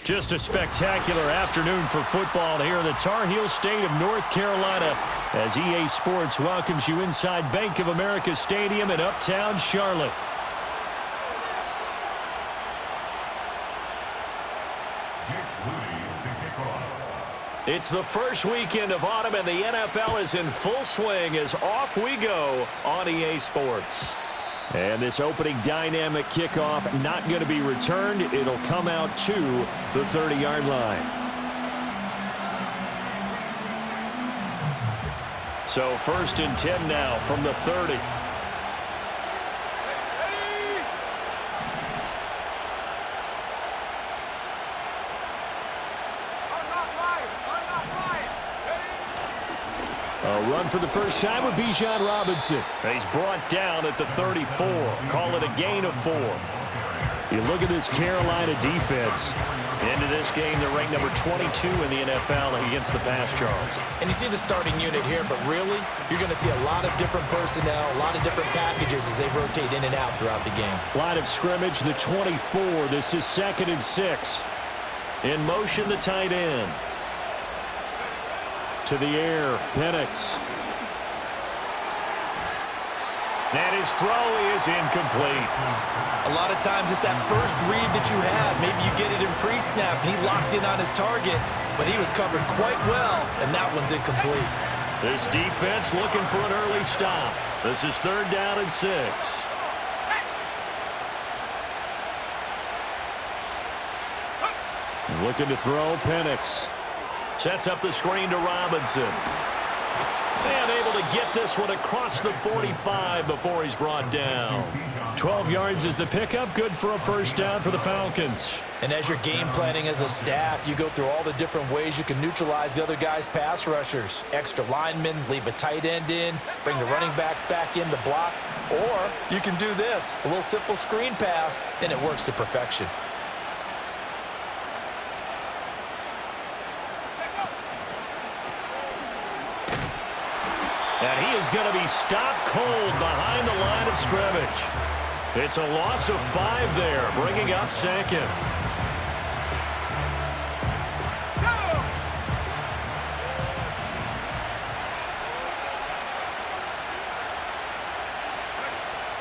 Just a spectacular afternoon for football here in the Tar Heel state of North Carolina as EA Sports welcomes you inside Bank of America Stadium in Uptown Charlotte. It's the first weekend of autumn, and the NFL is in full swing as off we go on EA Sports. And this opening dynamic kickoff not going to be returned. It'll come out to the 30-yard line. So 1st and 10 now from the 30. A run for the first time with Bijan Robinson. He's brought down at the 34. Call it a gain of 4. You look at this Carolina defense. Into this game, they're ranked number 22 in the NFL against the pass, Charles. And you see the starting unit here, but really, you're going to see a lot of different personnel, a lot of different packages as they rotate in and out throughout the game. Line of scrimmage, the 24. This is 2nd and 6. In motion, the tight end. To the air, Penix. And his throw is incomplete. A lot of times it's that first read that you have. Maybe you get it in pre-snap, and he locked in on his target, but he was covered quite well, and that one's incomplete. This defense looking for an early stop. This is 3rd down and 6. Looking to throw, Penix. Sets up the screen to Robinson. And able to get this one across the 45 before he's brought down. 12 yards is the pickup. Good for a first down for the Falcons. And as you're game planning as a staff, you go through all the different ways you can neutralize the other guy's pass rushers. Extra linemen, leave a tight end in, bring the running backs back in to block. Or you can do this, a little simple screen pass, and it works to perfection. And he is going to be stopped cold behind the line of scrimmage. It's a loss of 5 there, bringing up 2nd.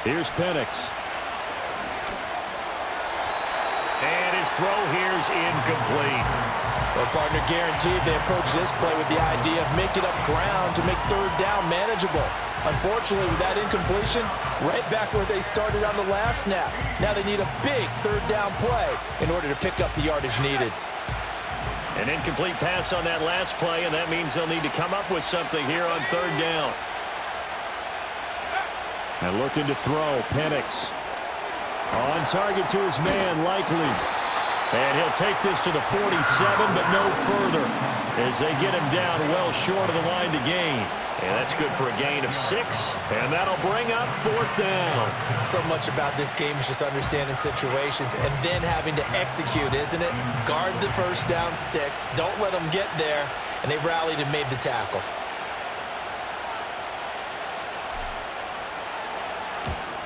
Here's Penix. And his throw here's incomplete. Well, partner, guaranteed they approach this play with the idea of making up ground to make 3rd down manageable. Unfortunately, with that incompletion, right back where they started on the last snap. Now they need a big 3rd down play in order to pick up the yardage needed. An incomplete pass on that last play, and that means they'll need to come up with something here on 3rd down. And looking to throw, Penix. On target to his man, Likely. And he'll take this to the 47, but no further as they get him down well short of the line to gain. And that's good for a gain of 6, and that'll bring up 4th down. So much about this game is just understanding situations and then having to execute, isn't it? Guard the first down sticks, don't let them get there, and they rallied and made the tackle.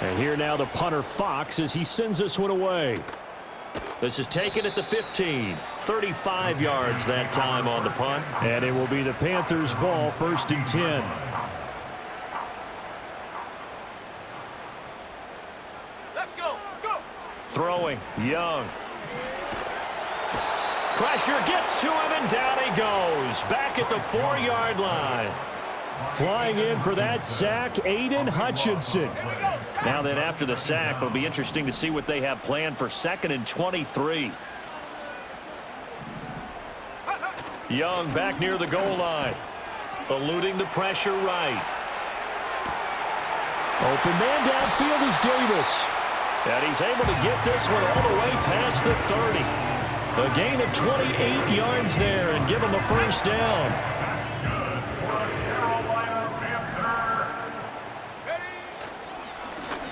And here now the punter, Fox, as he sends this one away. This is taken at the 15. 35 yards that time on the punt. And it will be the Panthers' ball, 1st and 10. Let's go. Go. Throwing. Young. Pressure gets to him, and down he goes. Back at the 4-yard line. Flying in for that sack, Aiden Hutchinson. Now then, after the sack, it'll be interesting to see what they have planned for 2nd and 23. Young back near the goal line. Eluding the pressure right. Open man downfield is Davis. And he's able to get this one all the way past the 30. A gain of 28 yards there and give him a first down.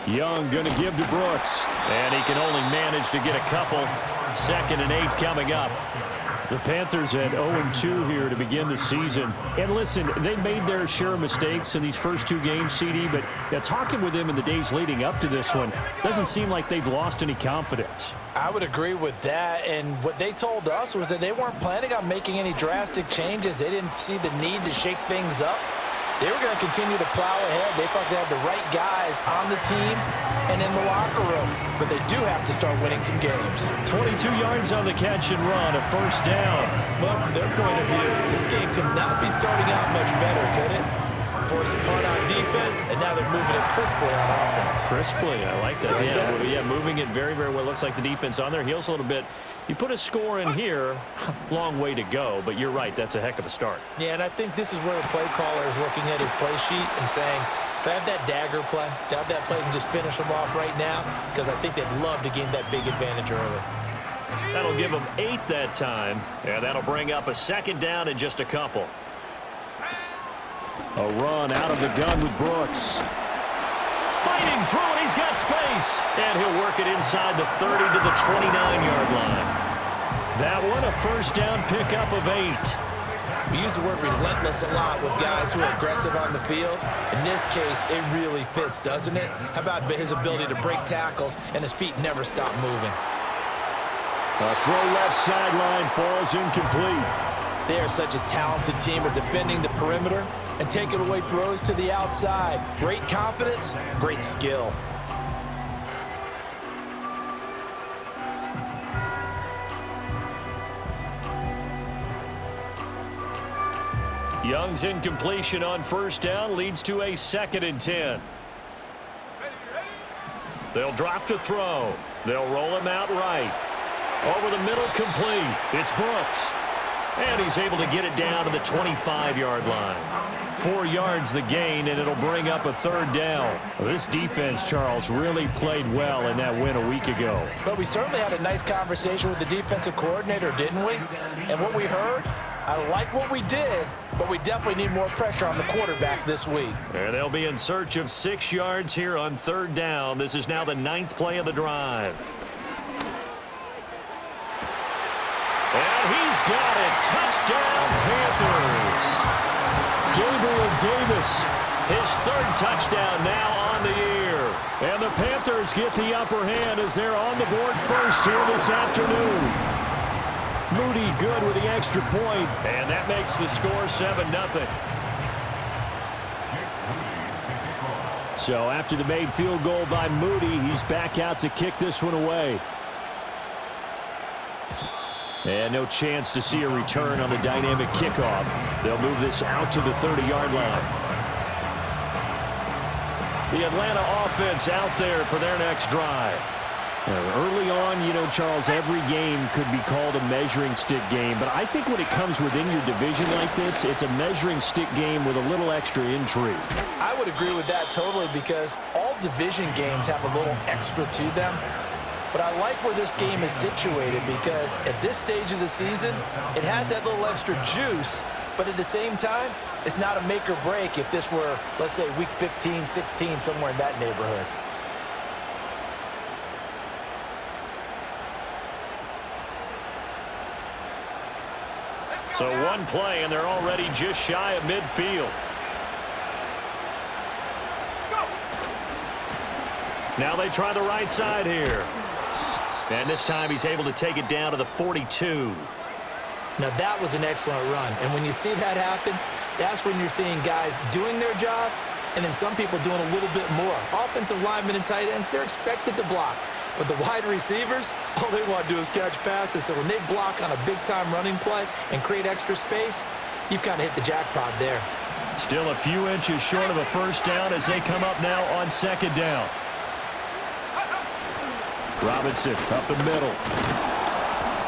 Young going to give to Brooks. And he can only manage to get a couple. 2nd and 8 coming up. The Panthers at 0-2 here to begin the season. And listen, they made their share of mistakes in these first two games, CD, but talking with them in the days leading up to this one, doesn't seem like they've lost any confidence. I would agree with that, and what they told us was that they weren't planning on making any drastic changes. They didn't see the need to shake things up. They were going to continue to plow ahead. They thought they had the right guys on the team and in the locker room. But they do have to start winning some games. 22 yards on the catch and run, a first down. Well, from their point of view, this game could not be starting out much better, could it? Force a punt on defense, and now they're moving it crisply on offense. Crisply, I like that. Yeah, moving it very, very well. Looks like the defense on their heels a little bit. You put a score in here, long way to go, but you're right, that's a heck of a start. Yeah, and I think this is where the play caller is looking at his play sheet and saying, do I have that dagger play? Do I have that play and just finish them off right now? Because I think they'd love to gain that big advantage early. That'll give them 8 that time, and that'll bring up a second down in just a couple. A run out of the gun with Brooks. Fighting through it, he's got space. And he'll work it inside the 30 to the 29-yard line. That one, a first down pickup of 8. We use the word relentless a lot with guys who are aggressive on the field. In this case, it really fits, doesn't it? How about his ability to break tackles and his feet never stop moving? A throw left sideline falls incomplete. They are such a talented team at defending the perimeter and taking away throws to the outside. Great confidence, great skill. Young's incompletion on first down leads to a 2nd and 10. They'll drop to throw. They'll roll him out right. Over the middle, complete. It's Brooks. And he's able to get it down to the 25-yard line. 4 yards the gain, and it'll bring up a 3rd down. This defense, Charles, really played well in that win a week ago. But we certainly had a nice conversation with the defensive coordinator, didn't we? And what we heard, I like what we did, but we definitely need more pressure on the quarterback this week. And they'll be in search of 6 yards here on 3rd down. This is now the 9th play of the drive. And he's got it. Touchdown, Panthers. Gabriel Davis, his 3rd touchdown now on the year. And the Panthers get the upper hand as they're on the board first here this afternoon. Moody good with the extra point, and that makes the score 7-0. So after the made field goal by Moody, he's back out to kick this one away. And no chance to see a return on the dynamic kickoff. They'll move this out to the 30-yard line. The Atlanta offense out there for their next drive. Early on, you know, Charles, every game could be called a measuring stick game. But I think when it comes within your division like this, it's a measuring stick game with a little extra intrigue. I would agree with that totally because all division games have a little extra to them. But I like where this game is situated because at this stage of the season, it has that little extra juice, but at the same time, it's not a make or break if this were, let's say, week 15, 16, somewhere in that neighborhood. So one play, and they're already just shy of midfield. Now they try the right side here. And this time he's able to take it down to the 42. Now that was an excellent run. And when you see that happen, that's when you're seeing guys doing their job and then some people doing a little bit more. Offensive linemen and tight ends, they're expected to block. But the wide receivers, all they want to do is catch passes. So when they block on a big-time running play and create extra space, you've kind of hit the jackpot there. Still a few inches short of a first down as they come up now on 2nd down. Robinson up the middle.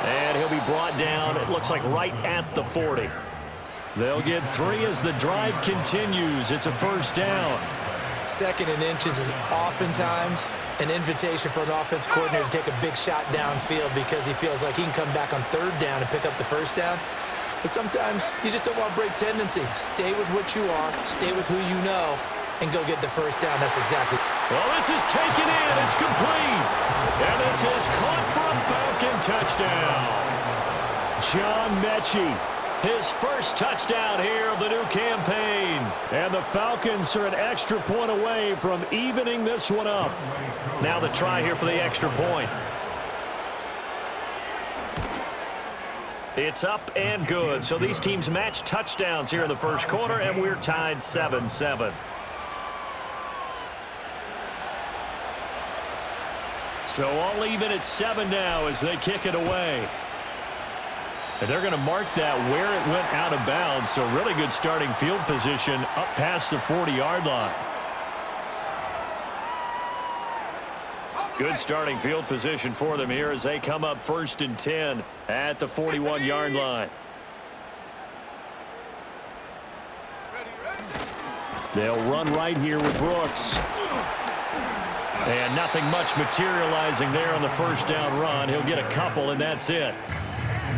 And he'll be brought down, it looks like right at the 40. They'll get 3 as the drive continues. It's a first down. 2nd and inches is oftentimes an invitation for an offense coordinator to take a big shot downfield because he feels like he can come back on 3rd down and pick up the first down. But sometimes you just don't want to break tendency. Stay with what you are, stay with who you know, and go get the first down. That's exactly. Well, this is taken in. It's complete. And this is caught for a Falcon touchdown. John Mechie. His first touchdown here of the new campaign. And the Falcons are an extra point away from evening this one up. Now the try here for the extra point. It's up and good. So these teams match touchdowns here in the first quarter, and we're tied 7-7. So all even at 7 now as they kick it away. And they're going to mark that where it went out of bounds. So really good starting field position up past the 40-yard line. Good starting field position for them here as they come up 1st and 10 at the 41-yard line. They'll run right here with Brooks. And nothing much materializing there on the first down run. He'll get a couple, and that's it.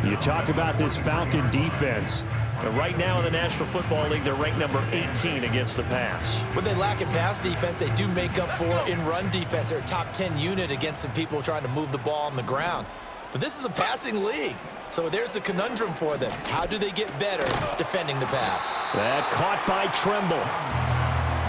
You talk about this Falcon defense. Right now in the National Football League, they're ranked number 18 against the pass. When they lack in pass defense, they do make up for in run defense. They're a top 10 unit against the people trying to move the ball on the ground. But this is a passing league, so there's a conundrum for them. How do they get better defending the pass? That caught by Tremble.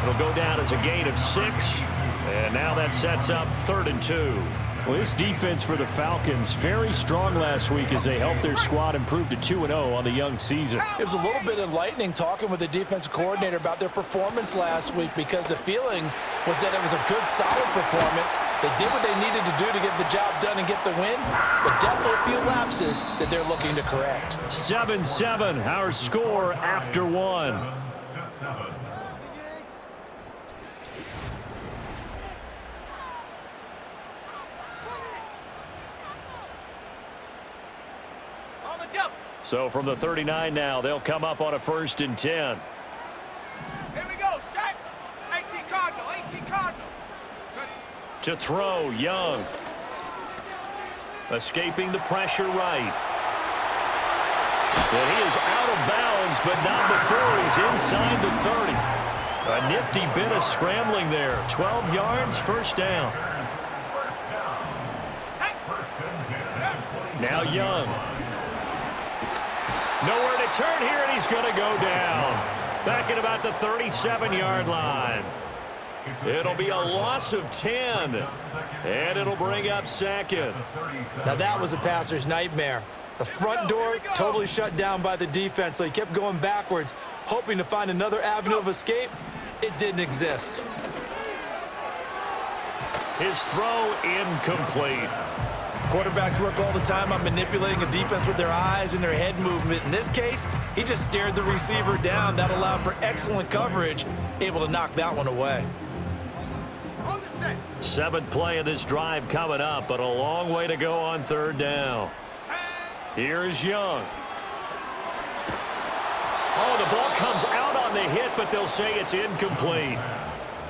It'll go down as a gain of 6, and now that sets up 3rd and 2. Well, this defense for the Falcons, very strong last week as they helped their squad improve to 2-0 on the young season. It was a little bit enlightening talking with the defensive coordinator about their performance last week because the feeling was that it was a good, solid performance. They did what they needed to do to get the job done and get the win, but definitely a few lapses that they're looking to correct. 7-7, our score after 1. So from the 39 now, they'll come up on a 1st and 10. Here we go, set. 18 Cardinal, 18 Cardinal. To throw, Young. Escaping the pressure right. And he is out of bounds, but not before he's inside the 30. A nifty bit of scrambling there. 12 yards, 1st down. Now Young. Nowhere to turn here, and he's going to go down. Back at about the 37-yard line. It'll be a loss of 10, and it'll bring up 2nd. Now that was a passer's nightmare. The front door totally shut down by the defense, so he kept going backwards, hoping to find another avenue of escape. It didn't exist. His throw incomplete. Quarterbacks work all the time on manipulating a defense with their eyes and their head movement. In this case, he just stared the receiver down. That allowed for excellent coverage, able to knock that one away. 7th play of this drive coming up, but a long way to go on 3rd down. Here's Young. Oh, the ball comes out on the hit, but they'll say it's incomplete.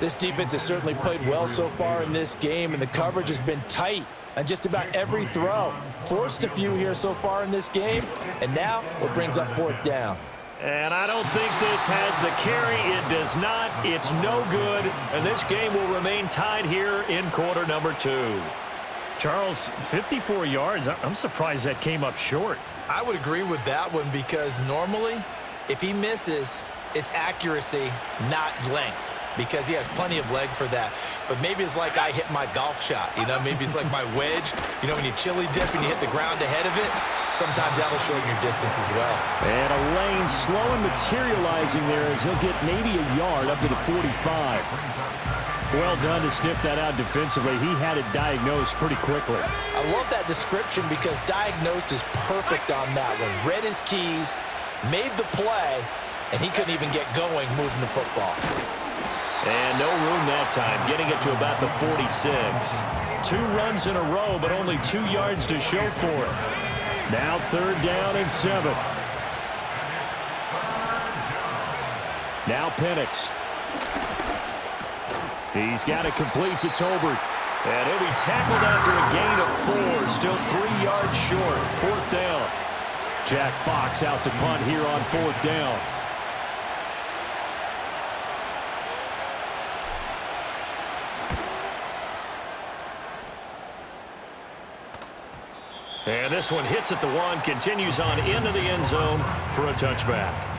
This defense has certainly played well so far in this game, and the coverage has been tight on just about every throw. Forced a few here so far in this game, and now it brings up 4th down. And I don't think this has the carry. It does not. It's no good. And this game will remain tied here in quarter number 2. Charles, 54 yards. I'm surprised that came up short. I would agree with that one because normally, if he misses, it's accuracy, not length, because he has plenty of leg for that. But maybe it's like I hit my golf shot, you know? Maybe it's like my wedge. You know, when you chili dip and you hit the ground ahead of it, sometimes that'll shorten your distance as well. And a lane slow and materializing there as he'll get maybe a yard up to the 45. Well done to sniff that out defensively. He had it diagnosed pretty quickly. I love that description because diagnosed is perfect on that one. Read his keys, made the play, and he couldn't even get going moving the football. And no room that time, getting it to about the 46. 2 runs in a row, but only 2 yards to show for it. Now 3rd down and 7. Now Penix. He's got it complete to Tolbert. And he'll be tackled after a gain of 4. Still 3 yards short. 4th down. Jack Fox out to punt here on 4th down. And this one hits at the 1, continues on into the end zone for a touchback.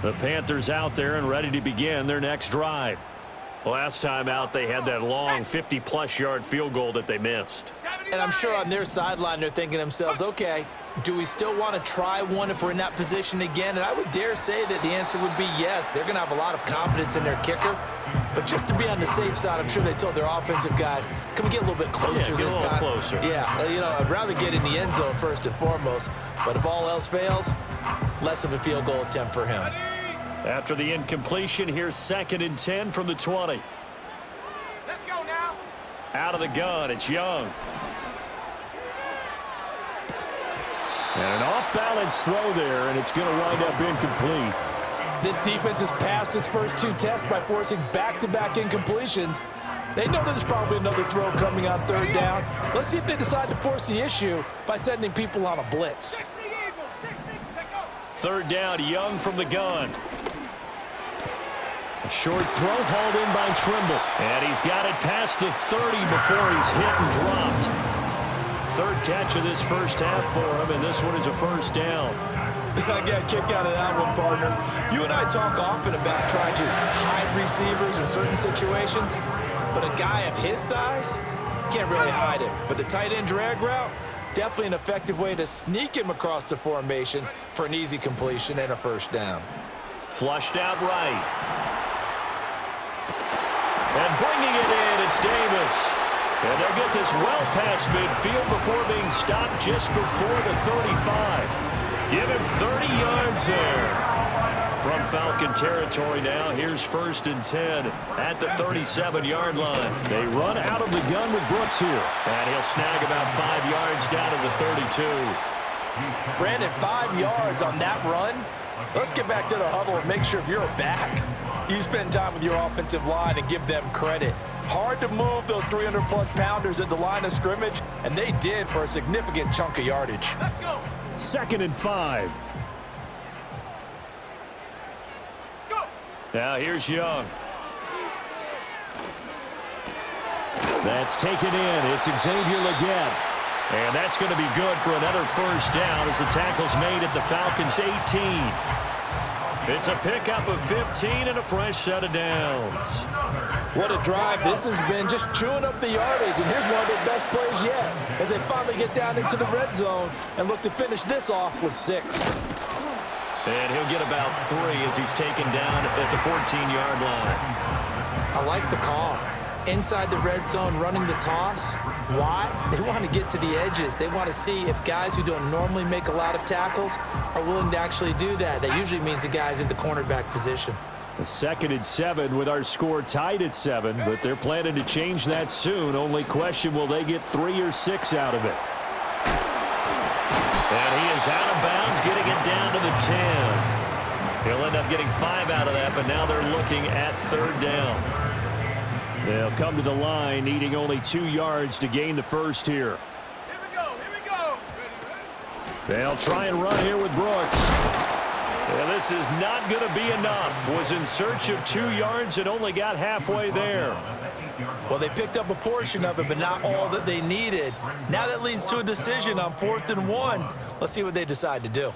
The Panthers out there and ready to begin their next drive. Last time out, they had that long 50-plus yard field goal that they missed. And I'm sure on their sideline, they're thinking to themselves, okay, do we still want to try one if we're in that position again? And I would dare say that the answer would be yes. They're going to have a lot of confidence in their kicker. But just to be on the safe side, I'm sure they told their offensive guys, can we get a little bit closer this time? Closer. Yeah, you know, I'd rather get in the end zone first and foremost. But if all else fails, less of a field goal attempt for him. After the incompletion, here's 2nd and 10 from the 20. Let's go now. Out of the gun, it's Young. And an off-balance throw there, and it's going to wind up incomplete. This defense has passed its first 2 tests by forcing back-to-back incompletions. They know there's probably another throw coming on 3rd down. Let's see if they decide to force the issue by sending people on a blitz. 60 Eagles, 60, take up. 3rd down, Young from the gun. A short throw hauled in by Trimble. And he's got it past the 30 before he's hit and dropped. 3rd catch of this first half for him, and this one is a 1st down. I got a kick out of that one, partner. You and I talk often about trying to hide receivers in certain situations, but a guy of his size can't really hide him. But the tight end drag route, definitely an effective way to sneak him across the formation for an easy completion and a 1st down. Flushed out right. And bringing it in, it's Davis. And they'll get this well past midfield before being stopped just before the 35. Give him 30 yards there. From Falcon territory now, here's 1st and 10 at the 37-yard line. They run out of the gun with Brooks here. And he'll snag about 5 yards down to the 32. Brandon, 5 yards on that run. Let's get back to the huddle and make sure if you're a back, you spend time with your offensive line and give them credit. Hard to move those 300-plus pounders at the line of scrimmage, and they did for a significant chunk of yardage. Let's go. 2nd and 5. Go. Now here's Young. That's taken in. It's Xavier Legette. And that's going to be good for another 1st down as the tackle's made at the Falcons' 18. It's a pickup of 15 and a fresh set of downs. What a drive this has been, just chewing up the yardage, and here's one of their best plays yet as they finally get down into the red zone and look to finish this off with 6. And he'll get about 3 as he's taken down at the 14-yard line. I like the call. Inside the red zone, running the toss. Why? They want to get to the edges. They want to see if guys who don't normally make a lot of tackles are willing to actually do that. That usually means the guy's in the cornerback position. A 2nd and 7 with our score tied at 7, but they're planning to change that soon. Only question, will they get 3 or 6 out of it? And he is out of bounds, getting it down to the 10. He'll end up getting 5 out of that, but now they're looking at 3rd down. They'll come to the line, needing only 2 yards to gain the 1st here. Here we go, here we go. They'll try and run here with Brooks. And this is not going to be enough. Was in search of 2 yards and only got halfway there. Well, they picked up a portion of it, but not all that they needed. Now that leads to a decision on 4th and 1. Let's see what they decide to do.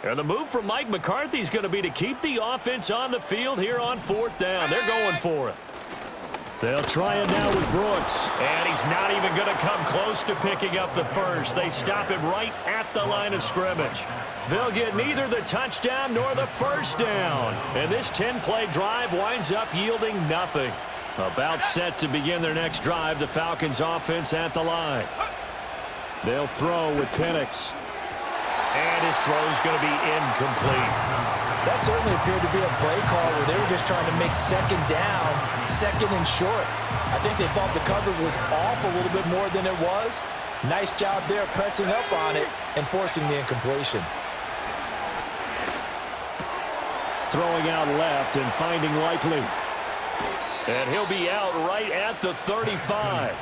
And the move from Mike McCarthy is going to be to keep the offense on the field here on 4th down. They're going for it. They'll try it now with Brooks. And he's not even going to come close to picking up the 1st. They stop him right at the line of scrimmage. They'll get neither the touchdown nor the 1st down. And this 10-play drive winds up yielding nothing. About set to begin their next drive, the Falcons offense at the line. They'll throw with Penix. And his throw's going to be incomplete. That certainly appeared to be a play call where they were just trying to make 2nd down, 2nd and short. I think they thought the coverage was off a little bit more than it was, Nice job there pressing up on it and forcing the incompletion. Throwing out left and finding Likely. And he'll be out right at the 35.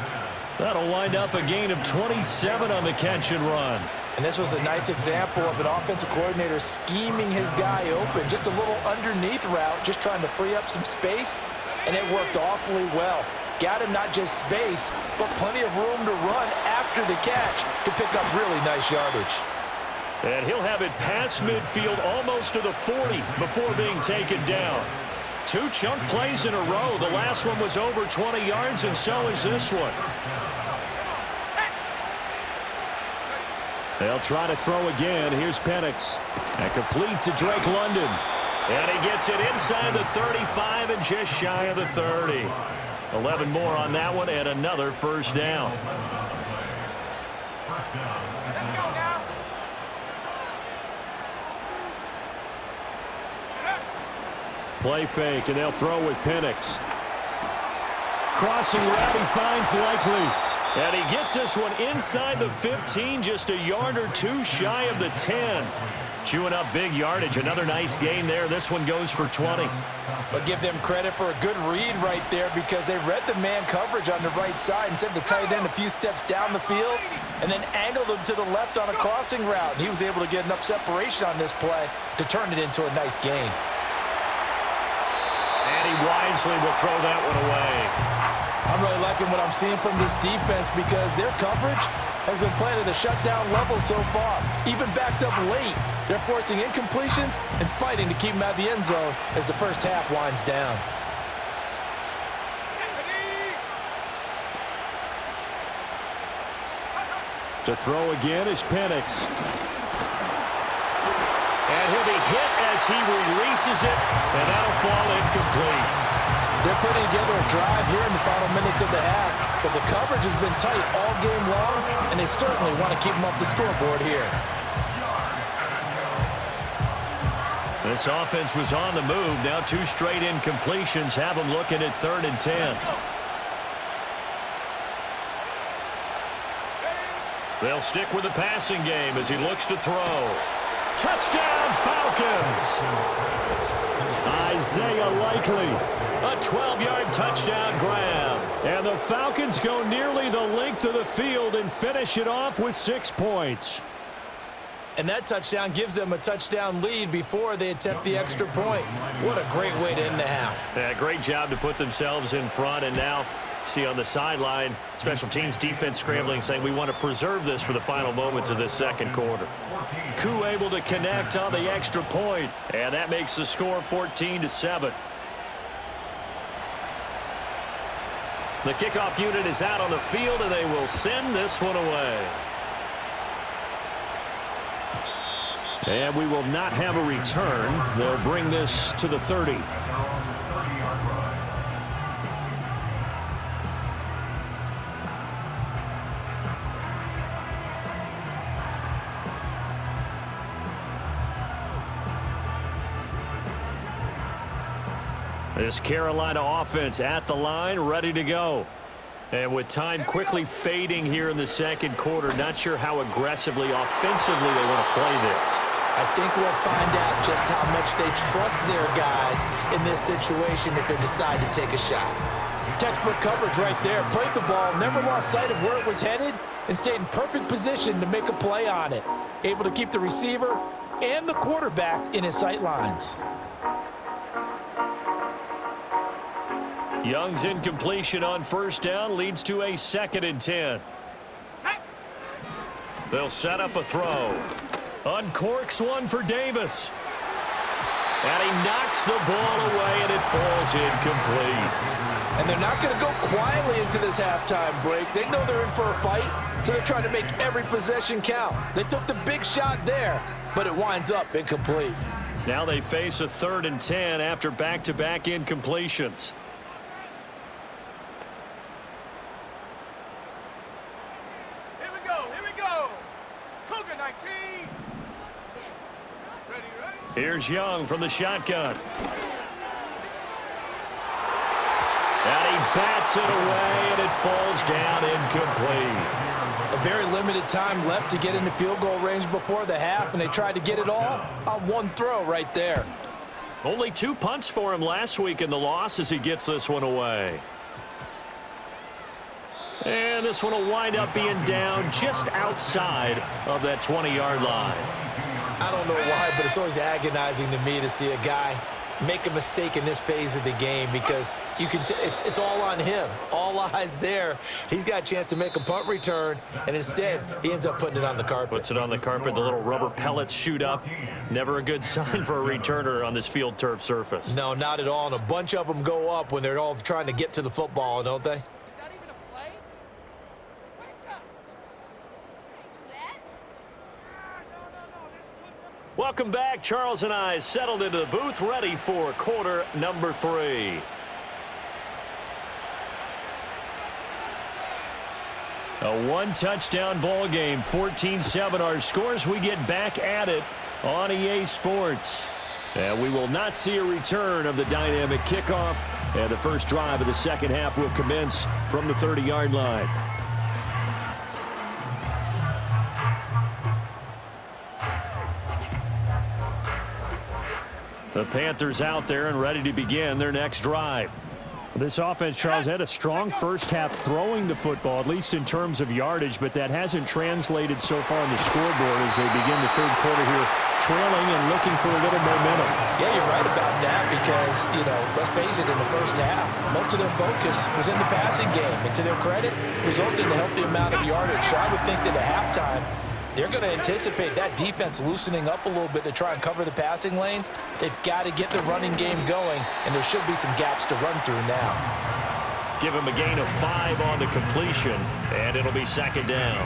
That'll wind up a gain of 27 on the catch and run. And this was a nice example of an offensive coordinator scheming his guy open. Just a little underneath route, just trying to free up some space, and it worked awfully well. Got him not just space, but plenty of room to run after the catch to pick up really nice yardage. And he'll have it past midfield almost to the 40 before being taken down. 2 chunk plays in a row. The last one was over 20 yards, and so is this one. They'll try to throw again. Here's Penix. And complete to Drake London. And he gets it inside the 35 and just shy of the 30. 11 more on that one and another first down. Let's go now. Play fake, and they'll throw with Penix. Crossing route, he finds Likely. And he gets this one inside the 15, just a yard or 2 shy of the 10. Chewing up big yardage. Another nice gain there. This one goes for 20. But give them credit for a good read right there because they read the man coverage on the right side and sent the tight end a few steps down the field and then angled him to the left on a crossing route. And he was able to get enough separation on this play to turn it into a nice gain. And he wisely will throw that one away. I'm really liking what I'm seeing from this defense because their coverage has been playing at a shutdown level so far. Even backed up late, they're forcing incompletions and fighting to keep them out of the end zone as the first half winds down. To throw again is Penix. And he'll be hit as he releases it, and that'll fall incomplete. They're putting together a drive here in the final minutes of the half, but the coverage has been tight all game long, and they certainly want to keep them off the scoreboard here. This offense was on the move. Now 2 straight incompletions have them looking at 3rd and 10. They'll stick with the passing game as he looks to throw. Touchdown, Falcons! Isaiah Likely, a 12-yard touchdown grab. And the Falcons go nearly the length of the field and finish it off with 6 points. And that touchdown gives them a touchdown lead before they attempt the extra point. What a great way to end the half. Yeah, great job to put themselves in front, and now see on the sideline, special teams defense scrambling, saying we want to preserve this for the final moments of this second quarter. Koo able to connect on the extra point, and that makes the score 14-7. The kickoff unit is out on the field, and they will send this one away. And we will not have a return. They'll bring this to the 30. This Carolina offense at the line, ready to go. And with time quickly fading here in the second quarter, not sure how aggressively, offensively they want to play this. I think we'll find out just how much they trust their guys in this situation if they decide to take a shot. Textbook coverage right there. Played the ball, never lost sight of where it was headed, and stayed in perfect position to make a play on it. Able to keep the receiver and the quarterback in his sight lines. Young's incompletion on first down leads to a 2nd and 10. They'll set up a throw. Uncorks one for Davis. And he knocks the ball away, and it falls incomplete. And they're not going to go quietly into this halftime break. They know they're in for a fight, so they're trying to make every possession count. They took the big shot there, but it winds up incomplete. Now they face a 3rd and 10 after back-to-back incompletions. Here's Young from the shotgun. And he bats it away, and it falls down incomplete. A very limited time left to get into field goal range before the half, and they tried to get it all on one throw right there. Only 2 punts for him last week in the loss as he gets this one away. And this one will wind up being down just outside of that 20-yard line. I don't know why, but it's always agonizing to me to see a guy make a mistake in this phase of the game because you can it's all on him. All eyes there. He's got a chance to make a punt return, and instead he ends up putting it on the carpet. Puts it on the carpet. The little rubber pellets shoot up. Never a good sign for a returner on this field turf surface. No, not at all. And a bunch of them go up when they're all trying to get to the football, don't they? Welcome back. Charles and I settled into the booth, ready for quarter number 3. A one-touchdown ball game, 14-7 our scores. We get back at it on EA Sports. And we will not see a return of the dynamic kickoff. And the first drive of the second half will commence from the 30-yard line. The Panthers out there and ready to begin their next drive. This offense, Charles, had a strong first half throwing the football, at least in terms of yardage, but that hasn't translated so far on the scoreboard as they begin the third quarter here, trailing and looking for a little momentum. Yeah, you're right about that because, let's face it, in the first half, most of their focus was in the passing game. And to their credit, resulted in a healthy amount of yardage. So I would think that at halftime, they're going to anticipate that defense loosening up a little bit to try and cover the passing lanes. They've got to get the running game going, and there should be some gaps to run through now. Give him a gain of 5 on the completion, and it'll be second down.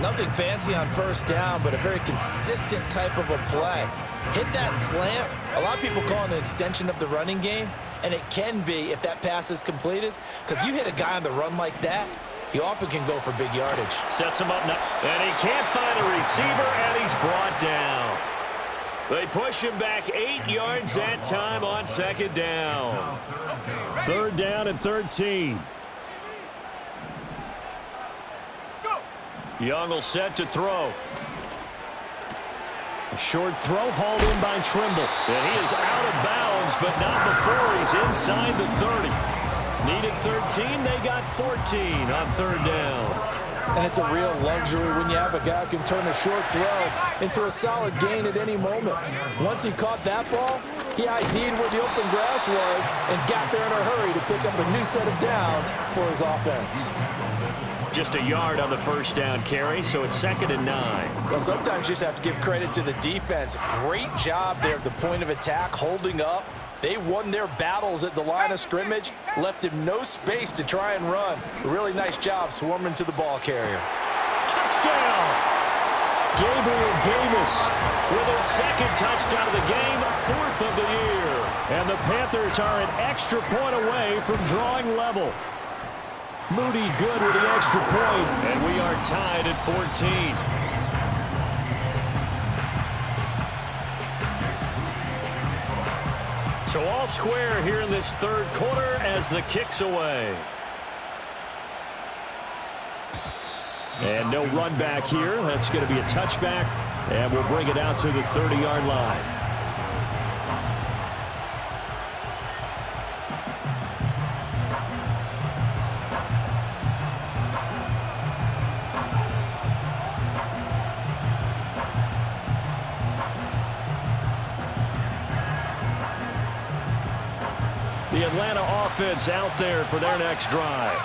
Nothing fancy on first down, but a very consistent type of a play. Hit that slant. A lot of people call it an extension of the running game, and it can be if that pass is completed, because you hit a guy on the run like that, he often can go for big yardage. Sets him up now, and he can't find a receiver, and he's brought down. They push him back 8 yards that time on second down. Third down and 13. Young will set to throw. A short throw hauled in by Trimble. And he is out of bounds, but not before he's inside the 30. Needed 13, they got 14 on third down. And it's a real luxury when you have a guy who can turn a short throw into a solid gain at any moment. Once he caught that ball, he ID'd where the open grass was and got there in a hurry to pick up a new set of downs for his offense. Just a yard on the first down carry, so it's second and 9. Well, sometimes you just have to give credit to the defense. Great job there at the point of attack, holding up. They won their battles at the line of scrimmage, left him no space to try and run. Really nice job swarming to the ball carrier. Touchdown! Gabriel Davis with his second touchdown of the game, 4th of the year. And the Panthers are an extra point away from drawing level. Moody good with the extra point, and we are tied at 14. So all square here in this third quarter as the kick's away. And no run back here. That's going to be a touchback, and we'll bring it out to the 30-yard line. The Atlanta offense out there for their next drive.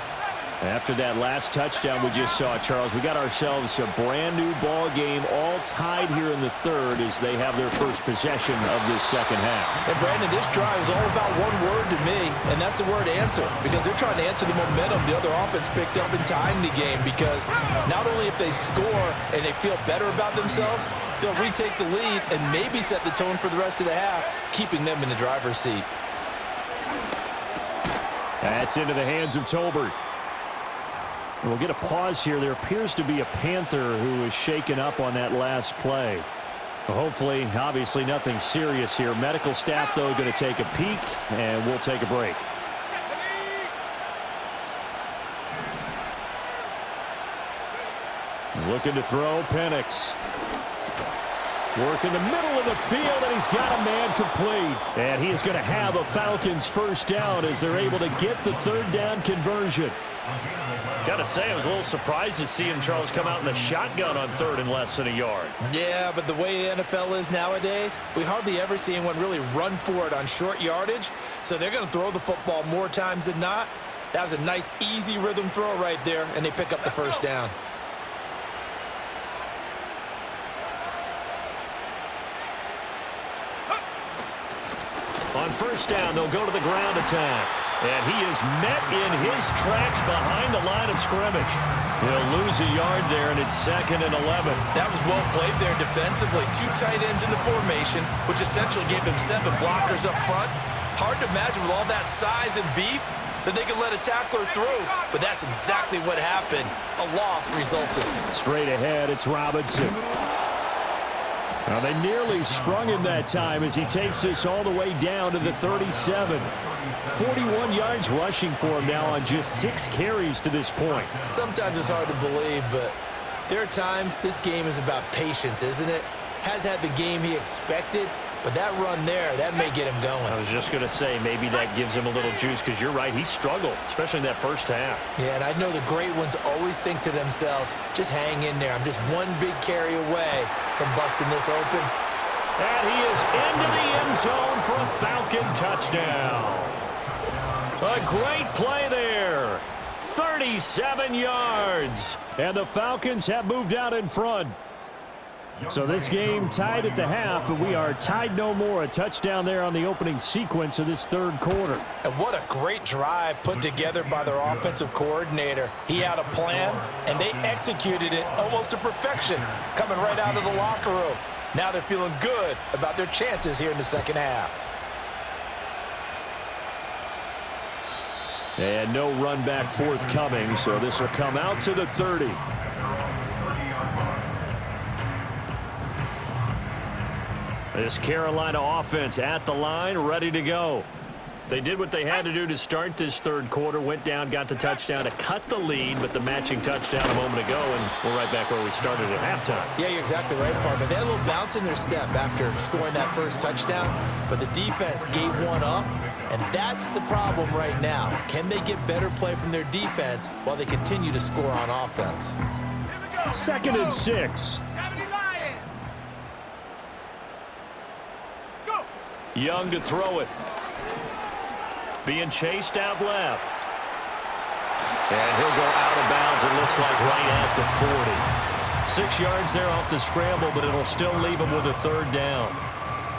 After that last touchdown we just saw, Charles, we got ourselves a brand new ball game, all tied here in the third as they have their first possession of this second half. And Brandon, this drive is all about one word to me, and that's the word answer, because they're trying to answer the momentum the other offense picked up in tying the game, because not only if they score and they feel better about themselves, they'll retake the lead and maybe set the tone for the rest of the half, keeping them in the driver's seat. That's into the hands of Tolbert. We'll get a pause here. There appears to be a Panther who is shaken up on that last play. Hopefully, obviously nothing serious here. Medical staff, though, going to take a peek, and we'll take a break. Looking to throw, Penix. Work in the middle of the field, and he's got a man complete. And he is going to have a Falcons first down as they're able to get the third down conversion. Got to say, I was a little surprised to see him, Charles, come out in the shotgun on third and less than a yard. Yeah, but the way the NFL is nowadays, we hardly ever see anyone really run for it on short yardage. So they're going to throw the football more times than not. That was a nice, easy rhythm throw right there, and they pick up the first down. On first down, they'll go to the ground attack. And he is met in his tracks behind the line of scrimmage. He'll lose a yard there, and it's 2nd and 11. That was well played there defensively. 2 tight ends in the formation, which essentially gave him 7 blockers up front. Hard to imagine with all that size and beef that they could let a tackler through. But that's exactly what happened. A loss resulted. Straight ahead, it's Robinson. Now, they nearly sprung him that time as he takes this all the way down to the 37. 41 yards rushing for him now on just 6 carries to this point. Sometimes it's hard to believe, but there are times this game is about patience, isn't it? Has had the game he expected, but that run there, that may get him going. I was just going to say, maybe that gives him a little juice because you're right, he struggled, especially in that first half. Yeah, and I know the great ones always think to themselves, just hang in there. I'm just one big carry away from busting this open. And he is into the end zone for a Falcon touchdown. A great play there. 37 yards. And the Falcons have moved out in front. So this game tied at the half, but we are tied no more. A touchdown there on the opening sequence of this third quarter. And what a great drive put together by their offensive coordinator. He had a plan, and they executed it almost to perfection, coming right out of the locker room. Now they're feeling good about their chances here in the second half. And no run back forthcoming, so this will come out to the 30. This Carolina offense at the line, ready to go. They did what they had to do to start this third quarter, went down, got the touchdown to cut the lead, but the matching touchdown a moment ago, and we're right back where we started at halftime. Yeah, you're exactly right, partner. They had a little bounce in their step after scoring that first touchdown, but the defense gave one up, and that's the problem right now. Can they get better play from their defense while they continue to score on offense? 2nd and 6. Young to throw it. Being chased out left. And he'll go out of bounds, it looks like, right at the 40. 6 yards there off the scramble, but it'll still leave him with a third down.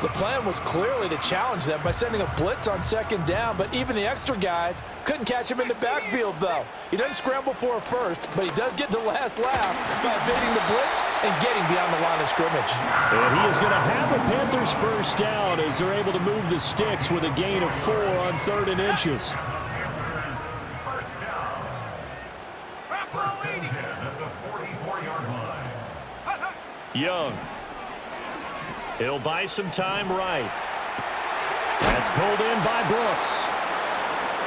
The plan was clearly to challenge them by sending a blitz on 2nd down, but even the extra guys couldn't catch him in the backfield, though. He doesn't scramble for a first, but he does get the last laugh by evading the blitz and getting beyond the line of scrimmage. And he is going to have a Panthers first down as they're able to move the sticks with a gain of 4 on 3rd and inches. Young. He'll buy some time right. That's pulled in by Brooks.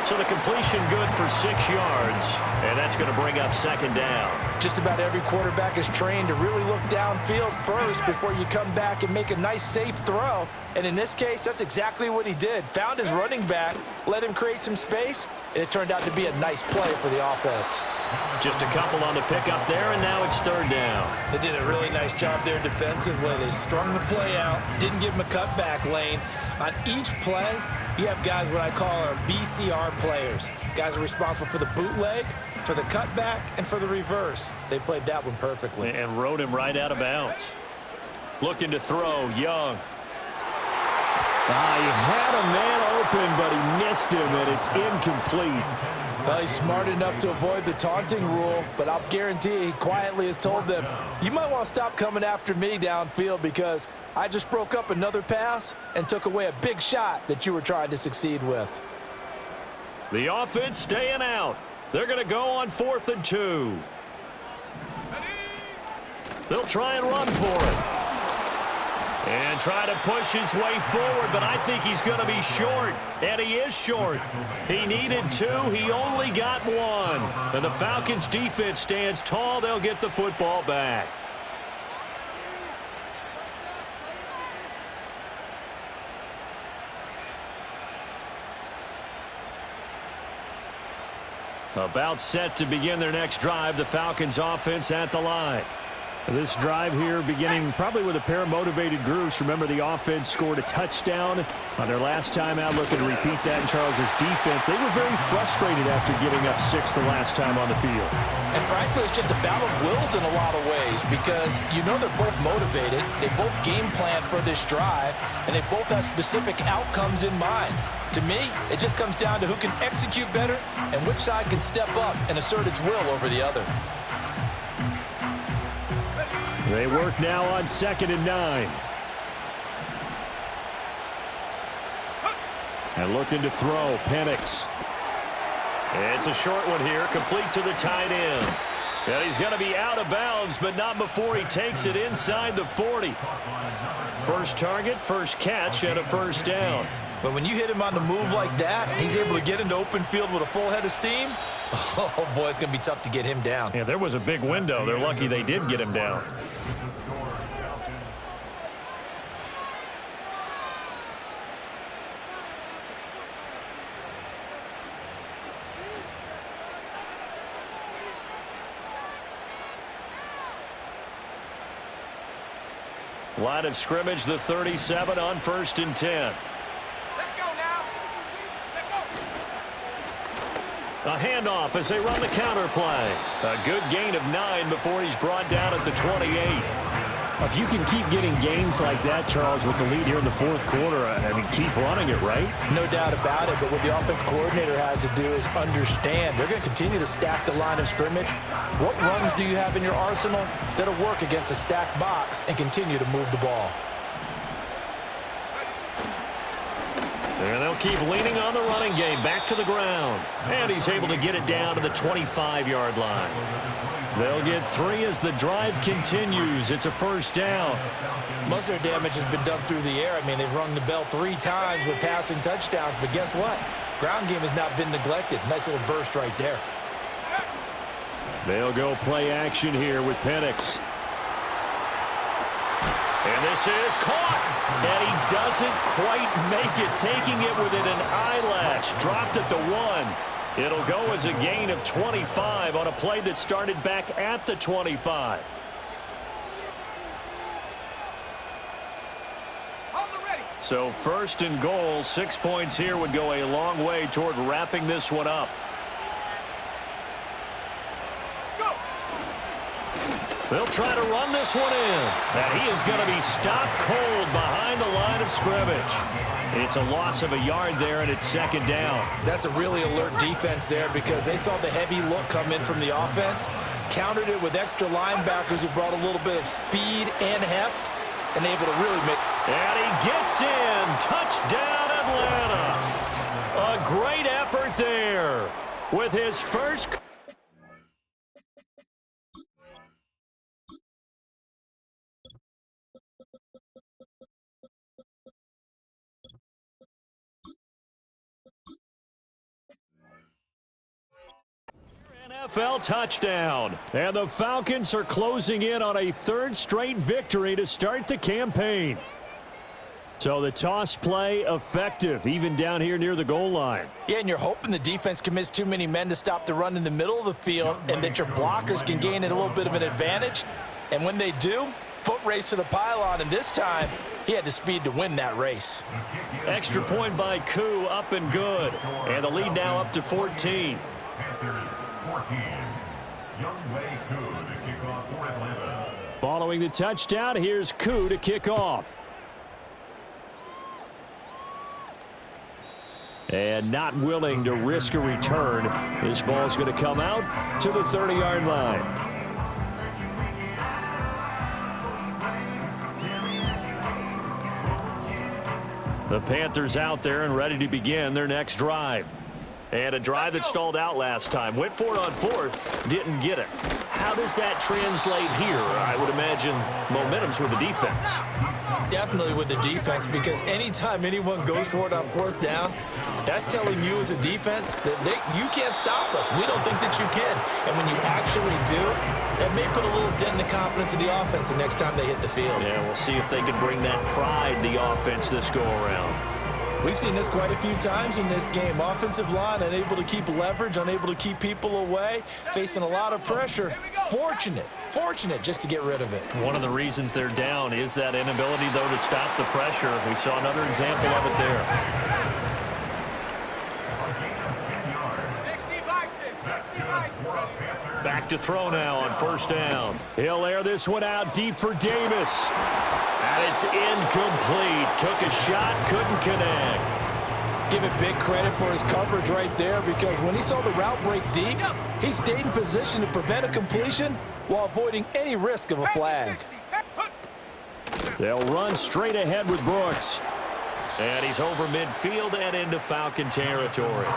So the completion good for 6 yards, and that's going to bring up 2nd down. Just about every quarterback is trained to really look downfield first before you come back and make a nice, safe throw. And in this case, that's exactly what he did. Found his running back, let him create some space, and it turned out to be a nice play for the offense. Just a couple on the pickup there, and now it's 3rd down. They did a really nice job there defensively. They strung the play out, didn't give him a cutback lane. On each play, you have guys what I call our BCR players. Guys are responsible for the bootleg, for the cutback, and for the reverse. They played that one perfectly. And rode him right out of bounds. Looking to throw, Young. He had a man open, but he missed him, and it's incomplete. Well, he's smart enough to avoid the taunting rule, but I'll guarantee he quietly has told them, you might want to stop coming after me downfield because I just broke up another pass and took away a big shot that you were trying to succeed with. The offense staying out. They're going to go on 4th and 2. They'll try and run for it. And try to push his way forward, but I think he's going to be short. And he is short. He needed 2. He only got 1. And the Falcons defense stands tall. They'll get the football back. About set to begin their next drive. The Falcons offense at the line. This drive here beginning probably with a pair of motivated groups. Remember, the offense scored a touchdown on their last time out. Looking to repeat that in Charles's defense. They were very frustrated after giving up 6 the last time on the field. And frankly, it's just a battle of wills in a lot of ways because you know they're both motivated. They both game plan for this drive, and they both have specific outcomes in mind. To me, it just comes down to who can execute better and which side can step up and assert its will over the other. They work now on 2nd and 9. And looking to throw, Penix. It's a short one here, complete to the tight end. And he's going to be out of bounds, but not before he takes it inside the 40. First target, first catch, and a first down. But when you hit him on the move like that, he's able to get into open field with a full head of steam. Oh, boy, it's going to be tough to get him down. Yeah, there was a big window. They're lucky they did get him down. Line of scrimmage, the 37 on 1st and 10. Let's go now. Let's go. A handoff as they run the counter play. A good gain of 9 before he's brought down at the 28. If you can keep getting gains like that, Charles, with the lead here in the 4th quarter, I mean, keep running it, right? No doubt about it, but what the offense coordinator has to do is understand. They're going to continue to stack the line of scrimmage. What runs do you have in your arsenal that'll work against a stacked box and continue to move the ball? And they'll keep leaning on the running game. Back to the ground. And he's able to get it down to the 25-yard line. They'll get 3 as the drive continues. It's a first down. Most of their damage has been done through the air. I mean, they've rung the bell 3 times with passing touchdowns, but guess what? Ground game has not been neglected. Nice little burst right there. They'll go play action here with Penix. And this is caught. And he doesn't quite make it, taking it within an eyelash. Dropped at the 1. It'll go as a gain of 25 on a play that started back at the 25. So 1st and goal, 6 points here would go a long way toward wrapping this one up. They'll try to run this one in. And he is going to be stopped cold behind the line of scrimmage. It's a loss of a yard there, and it's 2nd down. That's a really alert defense there because they saw the heavy look come in from the offense, countered it with extra linebackers who brought a little bit of speed and heft, and able to really make... And he gets in. Touchdown, Atlanta. A great effort there with his first... NFL touchdown. And the Falcons are closing in on a 3rd straight victory to start the campaign. So the toss play effective, even down here near the goal line. Yeah, and you're hoping the defense commits too many men to stop the run in the middle of the field and that your blockers can gain a little bit of an advantage. And when they do, foot race to the pylon, and this time he had the speed to win that race. Extra point by Koo, up and good. And the lead now up to 14. Following the touchdown, here's Koo to kick off. And not willing to risk a return. This ball's going to come out to the 30-yard line. The Panthers out there and ready to begin their next drive. And a drive that stalled out last time. Went for it on fourth, didn't get it. How does that translate here? I would imagine momentum's with the defense. Definitely with the defense, because anytime anyone goes for it on fourth down, that's telling you as a defense that you can't stop us. We don't think that you can. And when you actually do, that may put a little dent in the confidence of the offense the next time they hit the field. Yeah, we'll see if they can bring that pride, the offense, this go-around. We've seen this quite a few times in this game. Offensive line unable to keep leverage, unable to keep people away, facing a lot of pressure. Fortunate just to get rid of it. One of the reasons they're down is that inability, though, to stop the pressure. We saw another example of it there. 60 Bison, 60 Bison. Back to throw now on first down. He'll air this one out deep for Davis. And it's incomplete. Took a shot, couldn't connect. Give it big credit for his coverage right there, because when he saw the route break deep, he stayed in position to prevent a completion while avoiding any risk of a flag. They'll run straight ahead with Brooks. And he's over midfield and into Falcon territory.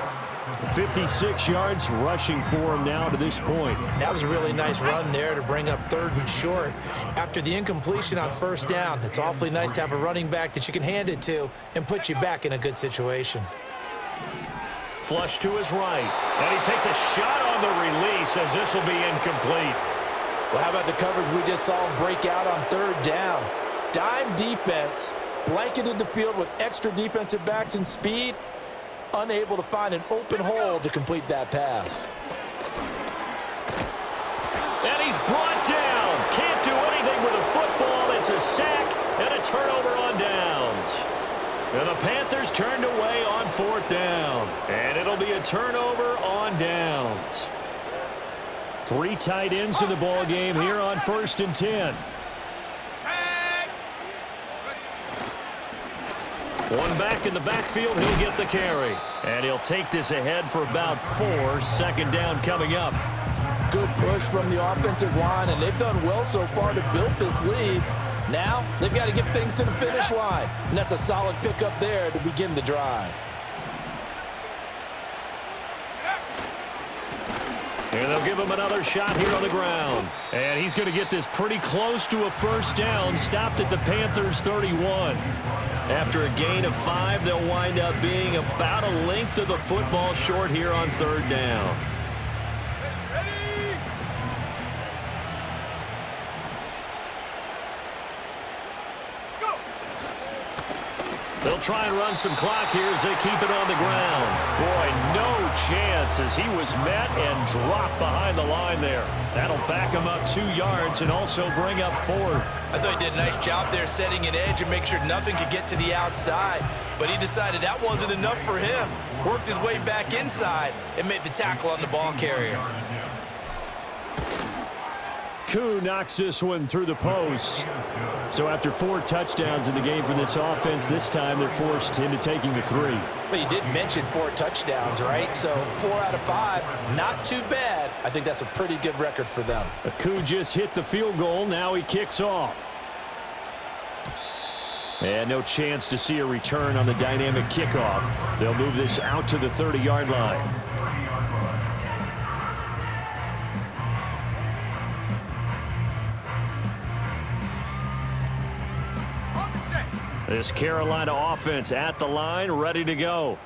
56 yards rushing for him now to this point. That was a really nice run there to bring up 3rd and short. After the incompletion on first down, it's awfully nice to have a running back that you can hand it to and put you back in a good situation. Flush to his right. And he takes a shot on the release as this will be incomplete. Well, how about the coverage we just saw him break out on 3rd down? Dime defense, blanketed the field with extra defensive backs and speed, unable to find an open hole to complete that pass. And he's brought down. Can't do anything with a football. It's a sack and a turnover on downs. And the Panthers turned away on 4th down. And it'll be a turnover on downs. 3 tight ends in the ball game here on 1st and 10. One back in the backfield, he'll get the carry. And he'll take this ahead for about 4. 2nd down coming up. Good push from the offensive line, and they've done well so far to build this lead. Now, they've got to get things to the finish line, and that's a solid pickup there to begin the drive. And they'll give him another shot here on the ground. And he's going to get this pretty close to a 1st down, stopped at the Panthers' 31. After a gain of 5, they'll wind up being about a length of the football short here on 3rd down. They'll try and run some clock here as they keep it on the ground. Boy, no chance as he was met and dropped behind the line there. That'll back him up 2 yards and also bring up 4th. I thought he did a nice job there setting an edge and make sure nothing could get to the outside. But he decided that wasn't enough for him. Worked his way back inside and made the tackle on the ball carrier. Koo knocks this one through the post. So after 4 touchdowns in the game for this offense, this time they're forced into taking the 3. But you did mention 4 touchdowns, right? So 4 out of 5, not too bad. I think that's a pretty good record for them. Koo just hit the field goal. Now he kicks off. And no chance to see a return on the dynamic kickoff. They'll move this out to the 30-yard line. This Carolina offense at the line, ready to go.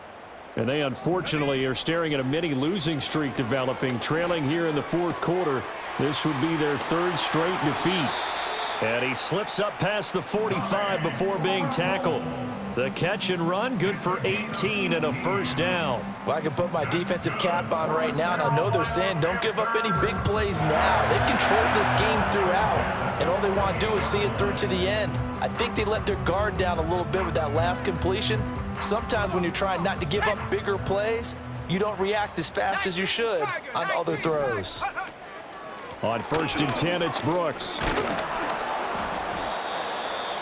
And they unfortunately are staring at a mini losing streak developing, trailing here in the 4th quarter. This would be their 3rd straight defeat. And he slips up past the 45 before being tackled. The catch and run, good for 18 and a 1st down. Well, I can put my defensive cap on right now, and I know they're saying don't give up any big plays now. They've controlled this game throughout, and all they want to do is see it through to the end. I think they let their guard down a little bit with that last completion. Sometimes when you're trying not to give up bigger plays, you don't react as fast as you should on other throws. On 1st and 10, it's Brooks.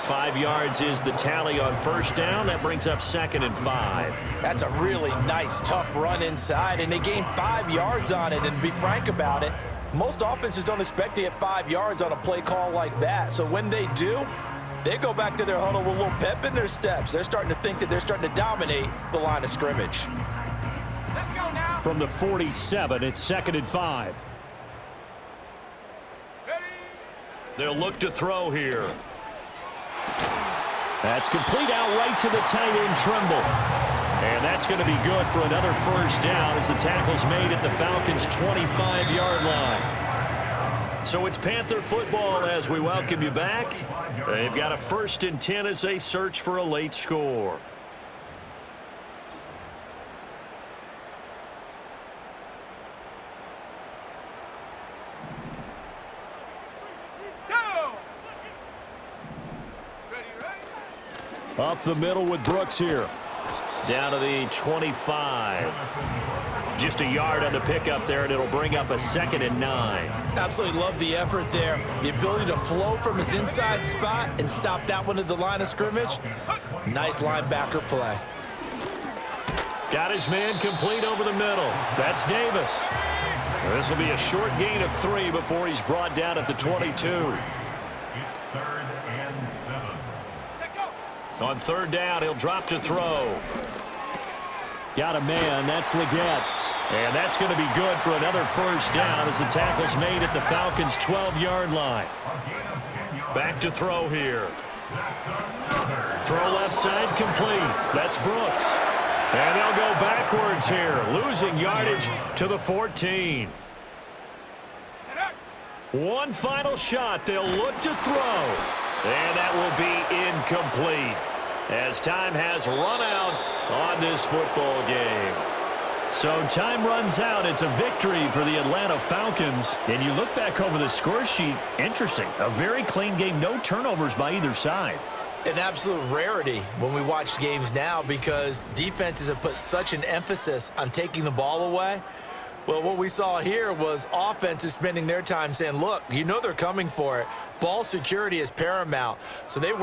5 yards is the tally on 1st down. That brings up 2nd and 5. That's a really nice, tough run inside, and they gained 5 yards on it. And to be frank about it, most offenses don't expect to get 5 yards on a play call like that. So when they do, they go back to their huddle with a little pep in their steps. They're starting to think that they're starting to dominate the line of scrimmage. Let's go now. from the 47. It's 2nd and 5. They'll look to throw here. That's complete out right to the tight end, Trimble. And that's going to be good for another first down as the tackle's made at the Falcons' 25-yard line. So it's Panther football as we welcome you back. They've got a 1st and 10 as they search for a late score. Up the middle with Brooks here. Down to the 25. Just a yard on the pickup there, and it'll bring up a 2nd and 9. Absolutely love the effort there. The ability to flow from his inside spot and stop that one at the line of scrimmage. Nice linebacker play. Got his man complete over the middle. That's Davis. This will be a short gain of 3 before he's brought down at the 22. On 3rd down, he'll drop to throw. Got a man. That's Leggett. And that's going to be good for another first down as the tackle's made at the Falcons' 12-yard line. Back to throw here. Throw left side complete. That's Brooks. And they'll go backwards here, losing yardage to the 14. One final shot. They'll look to throw. And that will be incomplete as time has run out on this football game. So time runs out. It's a victory for the Atlanta Falcons. And you look back over the score sheet, interesting. A very clean game, no turnovers by either side. An absolute rarity when we watch games now because defenses have put such an emphasis on taking the ball away. Well, what we saw here was offenses spending their time saying, look, you know they're coming for it. Ball security is paramount. So they work